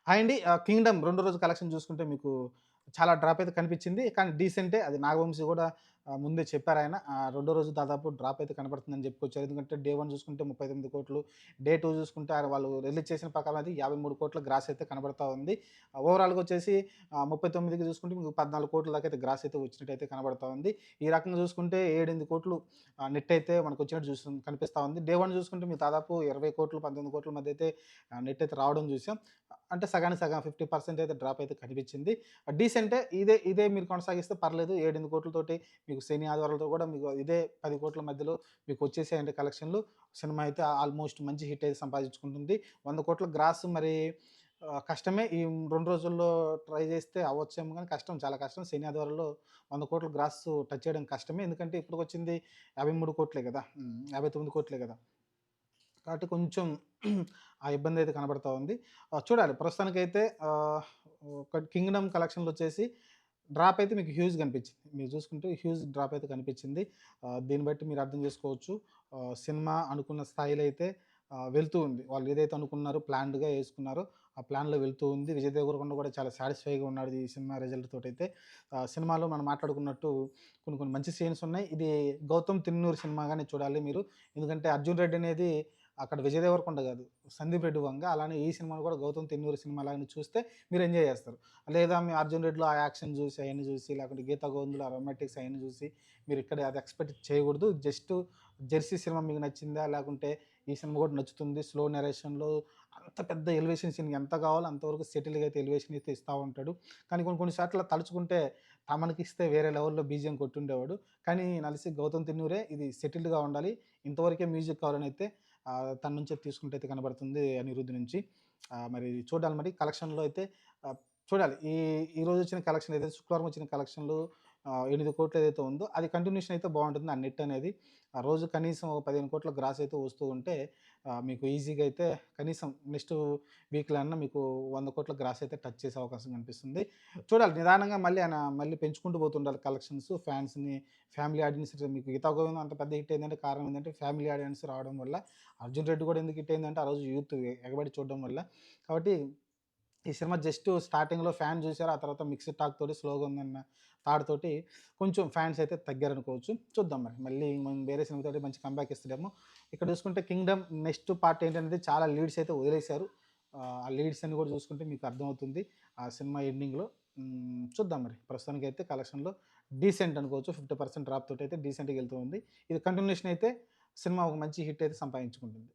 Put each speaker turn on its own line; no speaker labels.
Hi అండి. 'Kingdom' రెండో రోజు కలెక్షన్ చూసుకుంటే మీకు చాలా డ్రాప్ అయితే కనిపించింది. కానీ డీసెంటే. అది నాగవంశి గూడా ముందే చెప్పారాయన. రెండో రోజు దాదాపు డ్రాప్ అయితే కనపడుతుందని చెప్పుకొచ్చారు. ఎందుకంటే డే 1 చూసుకుంటే 39,00,00,000, డే 2 చూసుకుంటే వాళ్ళు రిలీజ్ చేసిన ప్రకారం అది 53,00,00,000 గ్రాస్ అయితే కనబడతా ఉంది. ఓవరాల్‌గా వచ్చేసి 39కి చూసుకుంటే మీకు 14,00,00,000 దాకా అయితే గ్రాస్ అయితే వచ్చినట్టయితే కనబడతా ఉంది. ఈ రకంగా చూసుకుంటే 7, 8,00,00,000 నెట్ అయితే మనకొచ్చినట్టు కనిపిస్తా ఉంది. డే 1 చూసుకుంటే మీకు దాదాపు 20,00,00,000, 19,00,00,000 మధ్య అయితే నెట్ అయితే రావడం చూసాం. అంటే సగానికి సగం 50% అయితే డ్రాప్ అయితే కనిపించింది. డీసెంటే. ఇదే మీరు కొనసాగిస్తే పర్లేదు. 7, 8 కోట్లతోటి మీకు శని, ఆదివారాలతో కూడా మీకు ఇదే 10,00,00,000 మధ్యలో మీకు వచ్చేసాయండి కలెక్షన్‌లు. సినిమా అయితే ఆల్‌మోస్ట్ మంచి హిట్ అయితే సంపాదించుకుంటుంది. 100,00,00,000 గ్రాస్ మరి కష్టమే. ఈ 2 రోజుల్లో ట్రై చేస్తే అవ్వచ్చేమో గానీ కష్టం. చాలా కష్టం. శని, ఆదివారాల్లో 100,00,00,000 గ్రాస్ టచ్ చేయడం కష్టమే. ఎందుకంటే ఇప్పటికొచ్చింది 53,00,00,000 కదా! 59,00,00,000 కదా! కాబట్టి కొంచెం ఆ ఇబ్బందయితే కనబడతా ఉంది. చూడాలి ప్రస్తుతానికైతే ఒక 'కింగ్డమ్' కలెక్షన్‌లొచ్చేసి డ్రాప్ అయితే మీకు హ్యూజ్‌గా కనిపించింది. మీరు చూసుకుంటే హ్యూజ్ డ్రాప్ అయితే కనిపించింది. దీన్ని బట్టి మీరు అర్థం చేసుకోవచ్చు. సినిమా అనుకున్న స్థాయిలో అయితే వెళ్తూ ఉంది. వాళ్ళు ఏదైతే అనుకున్నారో ప్లాన్డ్‌గా యేసుకున్నారో ఆ ప్లాన్‌లో వెళ్తూ ఉంది. విజయ్ దేవరకొండ కూడా చాలా సాటిస్ఫైగా ఉన్నాడు ఈ సినిమా రిజల్ట్ తోటైతే. సినిమాలో మనం మాట్లాడుకున్నట్టు కొన్ని కొన్ని మంచి సీన్స్ ఉన్నాయి. ఇది 'గౌతమ్ తిన్నూరి' సినిమాగానే చూడాలి మీరు. ఎందుకంటే 'అర్జున్ రెడ్డి' అనేది అక్కడ విజయ్ దేవరకొండ గాదు. సందీప్ రెడ్డి వంగ. అలానే ఈ సినిమాను కూడా 'గౌతమ్ తిన్నూరి' సినిమా లాగానే చూస్తే మీరు ఎంజాయ్ చేస్తారు. లేదా మీ 'అర్జున్ రెడ్డిలో' ఆ యాక్షన్ చూసి, అయన్నీ చూసి, లేకుంటే 'గీతా గోవింద్‌లో' ఆ రొమాంటిక్స్ అయన్నీ చూసి, మీరిక్కడ అది ఎక్స్‌పెక్ట్ చేయకూడదు. జస్ట్ 'జెర్సీ' సినిమా మీకు నచ్చిందా? లేకుంటే ఈ సినిమా కూడా నచ్చుతుంది. స్లో నరేషన్‌లో అంత పెద్ద ఎలివేషన్ సీన్ ఎంత కావాలో అంతవరకు సెటిల్‌గా అయితే ఎలివేషన్ అయితే ఇస్తా ఉంటాడు. కానీ కొన్ని కొన్ని సార్లు తలుచుకుంటే తమన్‌కిస్తే వేరే లెవెల్‌లో బీజీఎం కొట్టుండేవాడు. కానీ నలిసి 'గౌతమ్ తిన్నూరే' ఇది సెటిల్డ్‌గా ఉండాలి. ఇంతవరకే మ్యూజిక్ కావాలని అయితే తన నుంచే తీసుకుంటే అయితే కనబడుతుంది అనిరుద్ నుంచి. మరి చూడాలి మరి కలెక్షన్‌లో అయితే ఆహ్, చూడాలి. ఈరోజు వచ్చిన కలెక్షన్ ఏదైతే శుక్రవారం వచ్చిన కలెక్షన్‌లు 8,00,00,000 ఏదైతే ఉందో అది కంటిన్యూషన్ అయితే బావుంటుంది. ఆ నెట్ అనేది. ఆ రోజు కనీసం ఒక 15,00,00,000 గ్రాస్ అయితే వస్తూ ఉంటే మీకు ఈజీగా అయితే కనీసం నెక్స్ట్ వీక్‌లో అన్నా మీకు 100,00,00,000 గ్రాస్ అయితే టచ్ చేసే అవకాశం కనిపిస్తుంది. చూడాలి నిదానంగా మళ్ళీ ఆయన మళ్ళీ పెంచుకుంటూ పోతుండాలి కలెక్షన్స్, ఫ్యాన్స్‌ని, ఫ్యామిలీ ఆడియన్స్ మీకు 'గీతా గోవిందం' అంత పెద్ద హిట్ అయిందంటే కారణం ఏందంటే ఫ్యామిలీ ఆడియన్స్ రావడం వల్ల. 'అర్జున్ రెడ్డి' కూడా ఎందుకు హిట్ అయిందంటే ఆ రోజు యూత్ ఎగబడి చూడడం వల్ల. కాబట్టి ఈ సినిమా జస్ట్ స్టార్టింగ్‌లో ఫ్యాన్ చూసారు. ఆ తర్వాత మిక్స్డ్ టాక్ తోటి స్లోగా ఉందన్న థాట్ తోటి కొంచెం ఫ్యాన్స్ అయితే తగ్గారనుకోవచ్చు. చూద్దాం మరి. మళ్ళీ వేరే సినిమాతోటి మంచి కంబ్యాక్ ఇస్తాడేమో. ఇక్కడ చూసుకుంటే 'కింగ్డమ్' నెక్స్ట్ పార్ట్ ఏంటనేది చాలా లీడ్స్ అయితే వదిలేశారు. ఆ లీడ్స్ అన్ని కూడా చూసుకుంటే మీకు అర్థమవుతుంది. ఆ సినిమా ఎండింగ్‌లో. చూద్దాం మరి. ప్రస్తుతానికైతే కలెక్షన్‌లో డీసెంట్ అనుకోవచ్చు. 50% డ్రాప్ తోటైతే డీసెంట్‌గా ఎళ్తూ ఉంది. ఇది కంటిన్యూషన్ అయితే సినిమా ఒక మంచి హిట్ అయితే సంపాదించుకుంటుంది.